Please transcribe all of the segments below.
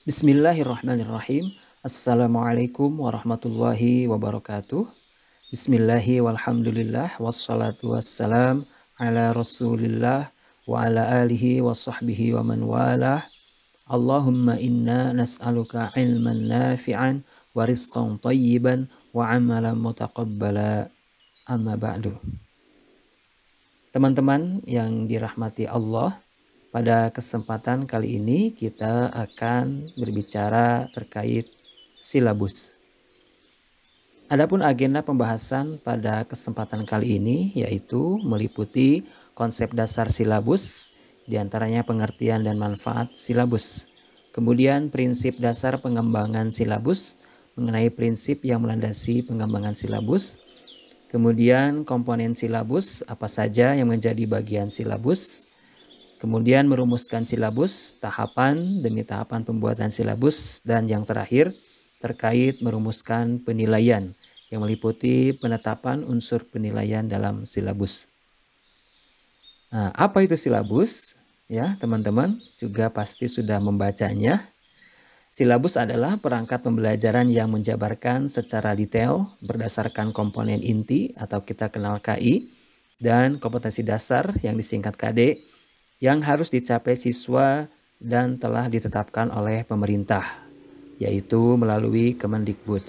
Bismillahirrahmanirrahim. Assalamualaikum warahmatullahi wabarakatuh. Bismillahi walhamdulillah wassalatu wassalam ala rasulillah wa ala alihi wa sahbihi wa man walah. Allahumma inna nas'aluka ilman nafi'an wa rizqan tayyiban wa amalan mutaqabbala. Amma ba'du. Teman-teman yang dirahmati Allah, pada kesempatan kali ini kita akan berbicara terkait silabus. Adapun agenda pembahasan pada kesempatan kali ini yaitu meliputi konsep dasar silabus, diantaranya pengertian dan manfaat silabus. Kemudian prinsip dasar pengembangan silabus, mengenai prinsip yang melandasi pengembangan silabus. Kemudian komponen silabus, apa saja yang menjadi bagian silabus. Kemudian merumuskan silabus, tahapan demi tahapan pembuatan silabus. Dan yang terakhir terkait merumuskan penilaian yang meliputi penetapan unsur penilaian dalam silabus. Nah, apa itu silabus? Ya, teman-teman juga pasti sudah membacanya. Silabus adalah perangkat pembelajaran yang menjabarkan secara detail berdasarkan komponen inti atau kita kenal KI dan kompetensi dasar yang disingkat KD yang harus dicapai siswa dan telah ditetapkan oleh pemerintah, yaitu melalui Kemendikbud.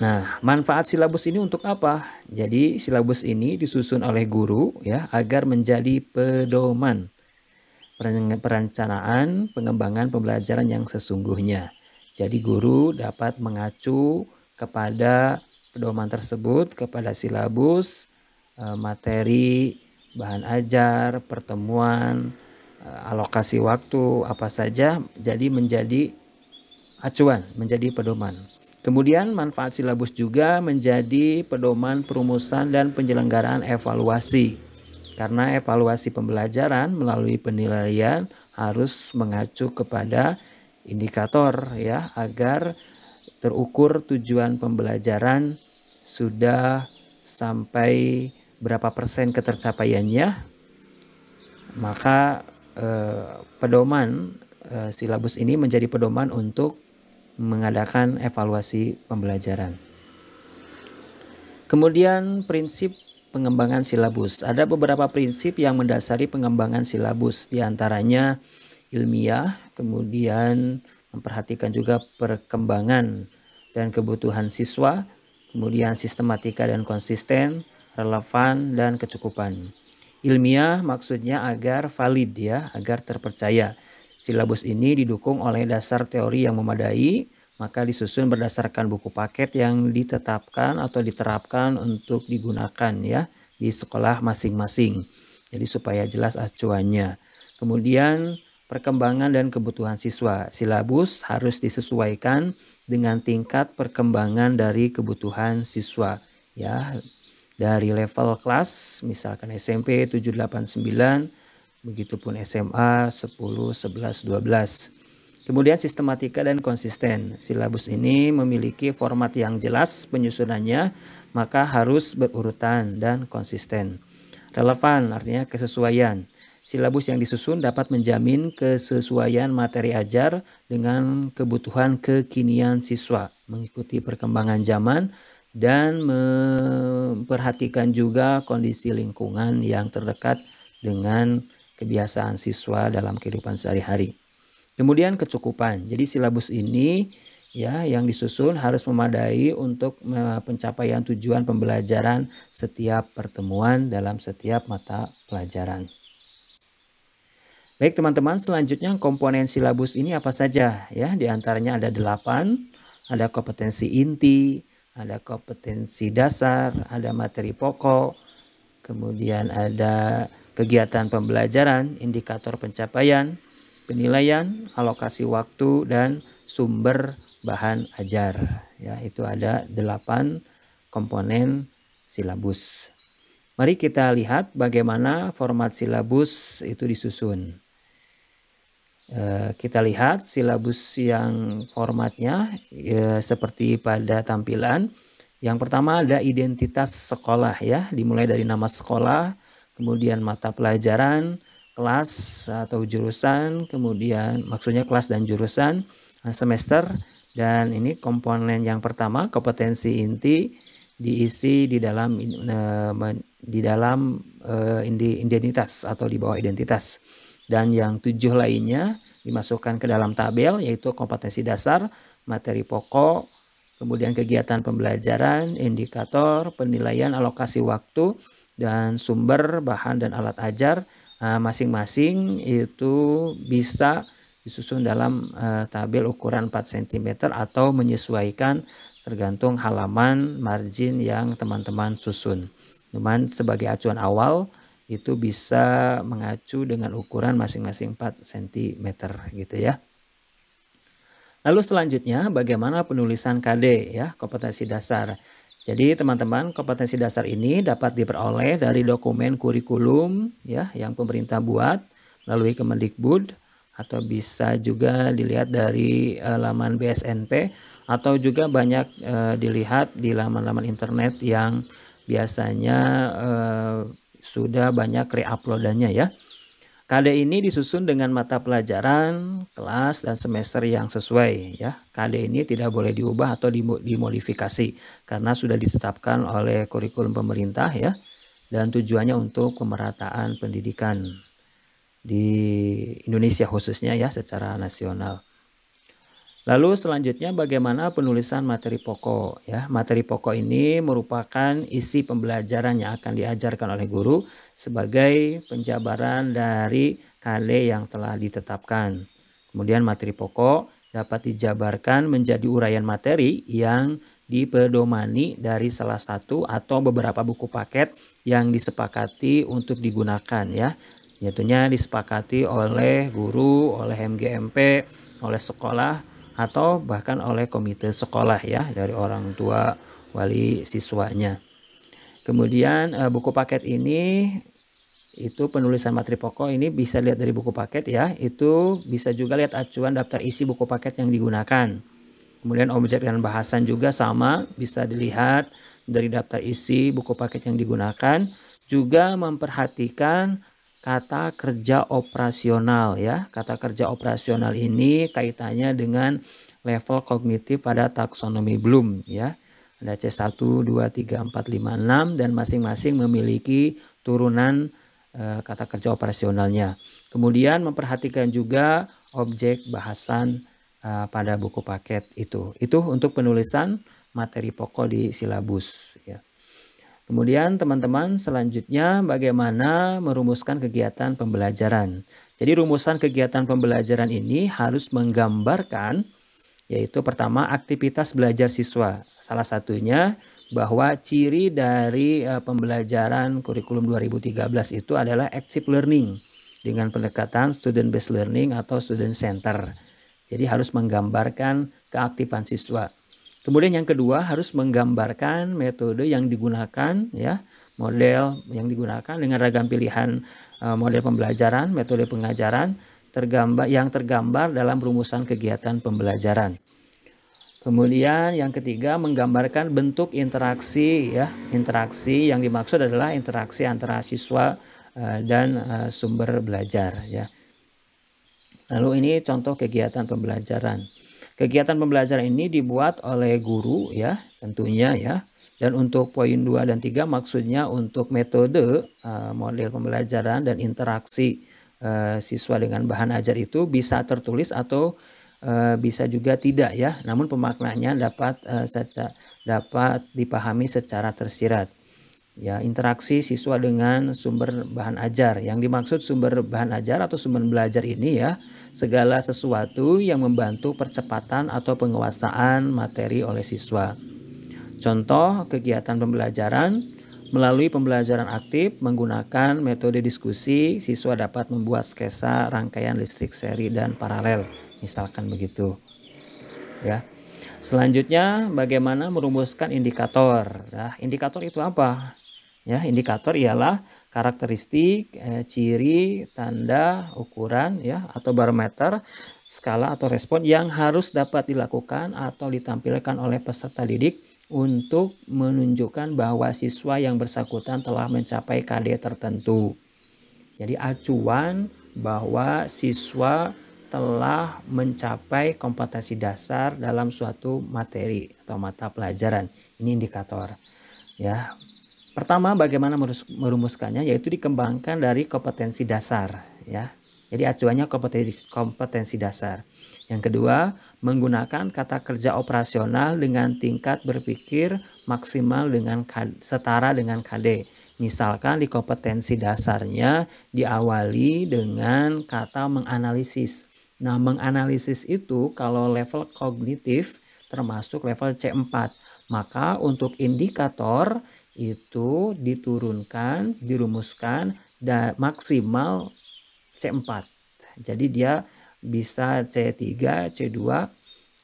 Nah, manfaat silabus ini untuk apa? Jadi silabus ini disusun oleh guru ya agar menjadi pedoman perencanaan pengembangan pembelajaran yang sesungguhnya. Jadi guru dapat mengacu kepada pedoman tersebut, kepada silabus, materi, bahan ajar, pertemuan, alokasi waktu, apa saja, jadi menjadi acuan, menjadi pedoman. Kemudian manfaat silabus juga menjadi pedoman perumusan dan penyelenggaraan evaluasi. Karena evaluasi pembelajaran melalui penilaian harus mengacu kepada indikator ya agar terukur tujuan pembelajaran sudah sampai berapa persen ketercapaiannya. Maka pedoman silabus ini menjadi pedoman untuk mengadakan evaluasi pembelajaran. Kemudian prinsip pengembangan silabus. Ada beberapa prinsip yang mendasari pengembangan silabus, diantaranya ilmiah, kemudian memperhatikan juga perkembangan dan kebutuhan siswa, kemudian sistematika dan konsisten, relevan dan kecukupan. Ilmiah maksudnya agar valid ya, agar terpercaya. Silabus ini didukung oleh dasar teori yang memadai, maka disusun berdasarkan buku paket yang ditetapkan atau diterapkan untuk digunakan ya di sekolah masing-masing. Jadi supaya jelas acuannya. Kemudian perkembangan dan kebutuhan siswa. Silabus harus disesuaikan dengan tingkat perkembangan dari kebutuhan siswa ya. Dari level kelas misalkan SMP 789, begitupun SMA 10, 11, 12. Kemudian sistematika dan konsisten. Silabus ini memiliki format yang jelas penyusunannya, maka harus berurutan dan konsisten. Relevan artinya kesesuaian. Silabus yang disusun dapat menjamin kesesuaian materi ajar dengan kebutuhan kekinian siswa, mengikuti perkembangan zaman dan memperhatikan juga kondisi lingkungan yang terdekat dengan kebiasaan siswa dalam kehidupan sehari-hari. Kemudian kecukupan. Jadi silabus ini ya yang disusun harus memadai untuk pencapaian tujuan pembelajaran setiap pertemuan dalam setiap mata pelajaran. Baik teman-teman, selanjutnya komponen silabus ini apa saja ya? Di antaranya ada 8, ada kompetensi inti, ada kompetensi dasar, ada materi pokok, kemudian ada kegiatan pembelajaran, indikator pencapaian, penilaian, alokasi waktu, dan sumber bahan ajar. Ya, itu ada 8 komponen silabus. Mari kita lihat bagaimana format silabus itu disusun. Kita lihat silabus yang formatnya seperti pada tampilan. Yang pertama ada identitas sekolah ya, dimulai dari nama sekolah, kemudian mata pelajaran, kelas atau jurusan, kemudian maksudnya kelas dan jurusan, semester, dan ini komponen yang pertama kompetensi inti diisi di dalam identitas atau di bawah identitas, dan yang 7 lainnya dimasukkan ke dalam tabel, yaitu kompetensi dasar, materi pokok, kemudian kegiatan pembelajaran, indikator, penilaian, alokasi waktu, dan sumber, bahan, dan alat ajar. Masing-masing itu bisa disusun dalam tabel ukuran 4 cm atau menyesuaikan tergantung halaman margin yang teman-teman susun. Cuman sebagai acuan awal itu bisa mengacu dengan ukuran masing-masing 4 cm gitu ya. Lalu selanjutnya bagaimana penulisan KD ya, kompetensi dasar. Jadi teman-teman, kompetensi dasar ini dapat diperoleh dari dokumen kurikulum ya yang pemerintah buat melalui Kemendikbud, atau bisa juga dilihat dari laman BSNP, atau juga banyak dilihat di laman-laman internet yang biasanya sudah banyak re-uploadannya ya. KD ini disusun dengan mata pelajaran, kelas, dan semester yang sesuai ya. KD ini tidak boleh diubah atau dimodifikasi karena sudah ditetapkan oleh kurikulum pemerintah ya, dan tujuannya untuk pemerataan pendidikan di Indonesia khususnya ya, secara nasional. Lalu selanjutnya bagaimana penulisan materi pokok ya. Materi pokok ini merupakan isi pembelajaran yang akan diajarkan oleh guru sebagai penjabaran dari KD yang telah ditetapkan. Kemudian materi pokok dapat dijabarkan menjadi uraian materi yang dipedomani dari salah satu atau beberapa buku paket yang disepakati untuk digunakan ya. Yaitu disepakati oleh guru, oleh MGMP, oleh sekolah, atau bahkan oleh komite sekolah ya, dari orang tua wali siswanya. Kemudian buku paket ini itu penulisan materi pokok ini bisa lihat dari buku paket ya, itu bisa juga lihat acuan daftar isi buku paket yang digunakan. Kemudian objek dan bahasan juga sama, bisa dilihat dari daftar isi buku paket yang digunakan. Juga memperhatikan kata kerja operasional ya. Kata kerja operasional ini kaitannya dengan level kognitif pada taksonomi Bloom ya. Ada C1, 2, 3, 4, 5, 6 dan masing-masing memiliki turunan kata kerja operasionalnya. Kemudian memperhatikan juga objek bahasan pada buku paket itu. Itu untuk penulisan materi pokok di silabus ya. Kemudian teman-teman, selanjutnya bagaimana merumuskan kegiatan pembelajaran. Jadi rumusan kegiatan pembelajaran ini harus menggambarkan, yaitu pertama aktivitas belajar siswa. Salah satunya bahwa ciri dari pembelajaran kurikulum 2013 itu adalah active learning dengan pendekatan student based learning atau student center. Jadi harus menggambarkan keaktifan siswa. Kemudian yang kedua harus menggambarkan metode yang digunakan ya, model yang digunakan dengan ragam pilihan model pembelajaran, metode pengajaran tergambar dalam rumusan kegiatan pembelajaran. Kemudian yang ketiga menggambarkan bentuk interaksi ya. Interaksi yang dimaksud adalah interaksi antara siswa dan sumber belajar ya. Lalu ini contoh kegiatan pembelajaran. Kegiatan pembelajaran ini dibuat oleh guru ya, tentunya ya. Dan untuk poin 2 dan 3 maksudnya untuk metode model pembelajaran dan interaksi siswa dengan bahan ajar itu bisa tertulis atau bisa juga tidak ya. Namun pemaknaannya dapat dipahami secara tersirat. Ya, interaksi siswa dengan sumber bahan ajar. Yang dimaksud sumber bahan ajar atau sumber belajar ini ya, segala sesuatu yang membantu percepatan atau penguasaan materi oleh siswa. Contoh kegiatan pembelajaran, melalui pembelajaran aktif menggunakan metode diskusi, siswa dapat membuat sketsa rangkaian listrik seri dan paralel, misalkan begitu. Ya. Selanjutnya bagaimana merumuskan indikator. Nah, indikator itu apa? Ya, indikator ialah karakteristik, ciri, tanda, ukuran ya atau barometer, skala atau respon yang harus dapat dilakukan atau ditampilkan oleh peserta didik untuk menunjukkan bahwa siswa yang bersangkutan telah mencapai KD tertentu. Jadi acuan bahwa siswa telah mencapai kompetensi dasar dalam suatu materi atau mata pelajaran. Ini indikator. Ya. Pertama, bagaimana merumuskannya, yaitu dikembangkan dari kompetensi dasar, ya. Jadi acuannya kompetensi dasar. Yang kedua, menggunakan kata kerja operasional dengan tingkat berpikir maksimal dengan setara dengan KD. Misalkan di kompetensi dasarnya diawali dengan kata menganalisis. Nah, menganalisis itu kalau level kognitif termasuk level C4. Maka untuk indikator itu diturunkan, dirumuskan dan maksimal C4. Jadi dia bisa C3, C2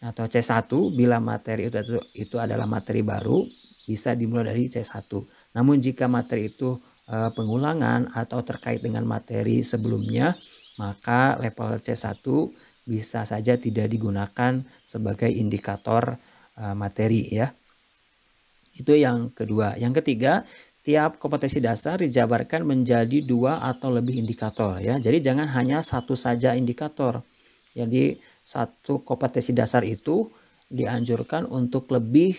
atau C1 bila materi itu adalah materi baru, bisa dimulai dari C1. Namun jika materi itu pengulangan atau terkait dengan materi sebelumnya, maka level C1 bisa saja tidak digunakan sebagai indikator materi, ya. Itu yang kedua. Yang ketiga, tiap kompetensi dasar dijabarkan menjadi 2 atau lebih indikator, ya. Jadi jangan hanya satu saja indikator. Jadi satu kompetensi dasar itu dianjurkan untuk lebih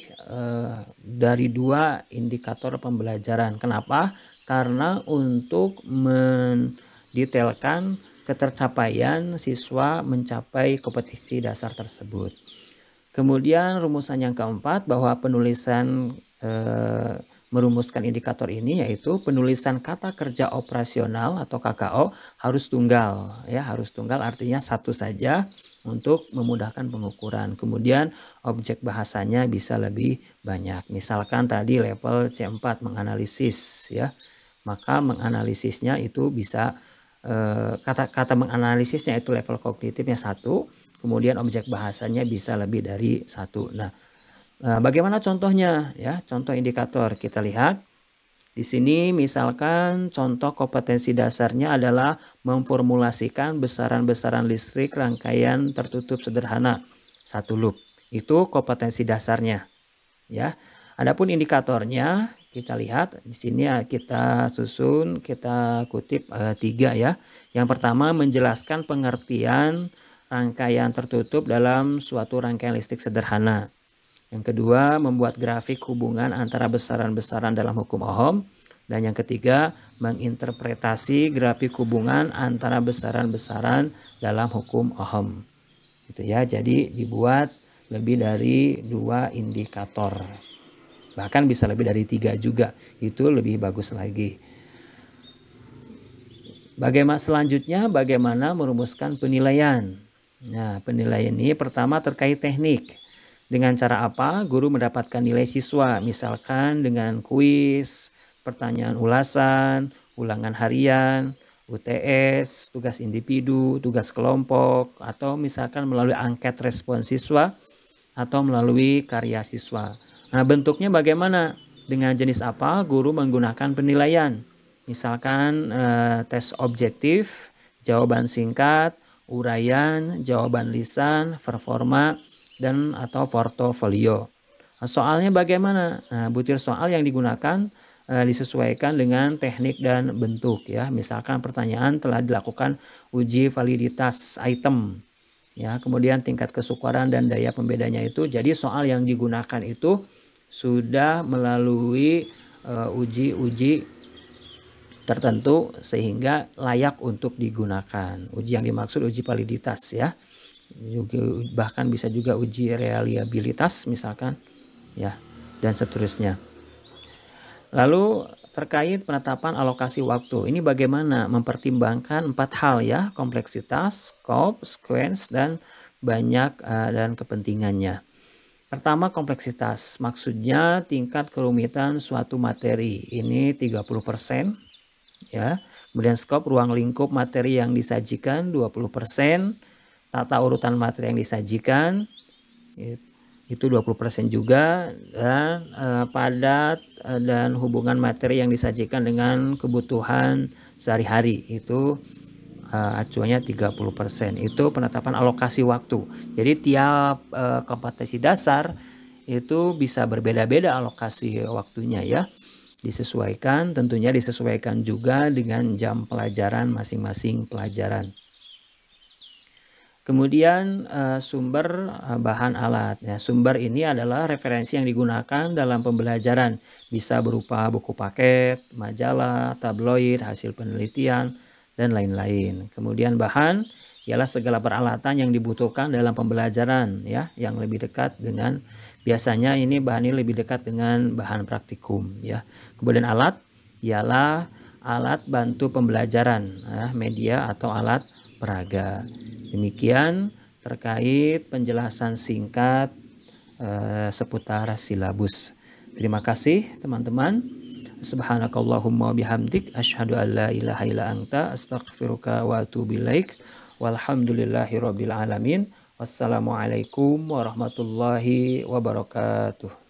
dari 2 indikator pembelajaran. Kenapa? Karena untuk mendetailkan ketercapaian siswa mencapai kompetensi dasar tersebut. Kemudian rumusan yang keempat bahwa penulisan merumuskan indikator ini yaitu penulisan kata kerja operasional atau KKO harus tunggal, ya, harus tunggal artinya satu saja untuk memudahkan pengukuran. Kemudian objek bahasanya bisa lebih banyak. Misalkan tadi level C4 menganalisis, ya. Maka menganalisisnya itu bisa kata menganalisisnya itu level kognitifnya 1, kemudian objek bahasanya bisa lebih dari 1. Nah, bagaimana contohnya, ya? Contoh indikator kita lihat di sini. Misalkan contoh kompetensi dasarnya adalah memformulasikan besaran-besaran listrik rangkaian tertutup sederhana 1 loop. Itu kompetensi dasarnya, ya. Adapun indikatornya kita lihat di sini, kita susun, kita kutip 3, ya. Yang pertama, menjelaskan pengertian rangkaian tertutup dalam suatu rangkaian listrik sederhana. Yang kedua, membuat grafik hubungan antara besaran-besaran dalam hukum Ohm. Dan yang ketiga, menginterpretasi grafik hubungan antara besaran-besaran dalam hukum Ohm. Gitu, ya. Jadi dibuat lebih dari 2 indikator. Bahkan bisa lebih dari 3 juga. Itu lebih bagus lagi. Selanjutnya bagaimana merumuskan penilaian. Nah, penilaian ini pertama terkait teknik. Dengan cara apa guru mendapatkan nilai siswa? Misalkan dengan kuis, pertanyaan ulasan, ulangan harian, UTS, tugas individu, tugas kelompok, atau misalkan melalui angket respon siswa atau melalui karya siswa. Nah, bentuknya bagaimana? Dengan jenis apa guru menggunakan penilaian? Misalkan tes objektif, jawaban singkat, uraian, jawaban lisan, performa, dan atau portofolio. Nah, soalnya bagaimana? Nah, butir soal yang digunakan disesuaikan dengan teknik dan bentuk, ya. Misalkan pertanyaan telah dilakukan uji validitas item, ya. Kemudian tingkat kesukaran dan daya pembedanya itu. Jadi soal yang digunakan itu sudah melalui uji-uji tertentu sehingga layak untuk digunakan. Uji yang dimaksud uji validitas, ya. Juga bahkan bisa juga uji reliabilitas misalkan, ya, dan seterusnya. Lalu terkait penetapan alokasi waktu, ini bagaimana mempertimbangkan 4 hal, ya, kompleksitas, scope, sequence, dan banyak dan kepentingannya. Pertama, kompleksitas, maksudnya tingkat kerumitan suatu materi, ini 30%, ya. Kemudian scope, ruang lingkup materi yang disajikan 20%. Tata urutan materi yang disajikan itu 20% juga, dan padat dan hubungan materi yang disajikan dengan kebutuhan sehari-hari itu acuannya 30%. Itu penetapan alokasi waktu. Jadi tiap kompetensi dasar itu bisa berbeda-beda alokasi waktunya, ya. disesuaikan, tentunya disesuaikan juga dengan jam pelajaran masing-masing pelajaran. Kemudian sumber bahan alat. Ya, sumber ini adalah referensi yang digunakan dalam pembelajaran. Bisa berupa buku paket, majalah, tabloid, hasil penelitian, dan lain-lain. Kemudian bahan ialah segala peralatan yang dibutuhkan dalam pembelajaran, ya, yang lebih dekat dengan, biasanya ini bahan ini lebih dekat dengan bahan praktikum, ya. Kemudian alat ialah alat bantu pembelajaran, media atau alat peraga. Demikian terkait penjelasan singkat seputar silabus. Terima kasih teman-teman. Subhanakallahumma bihamdik asyhadu an la ilaha illa anta astaghfiruka wa atubu ilaik. Walhamdulillahirabbil alamin. Wassalamualaikum warahmatullahi wabarakatuh.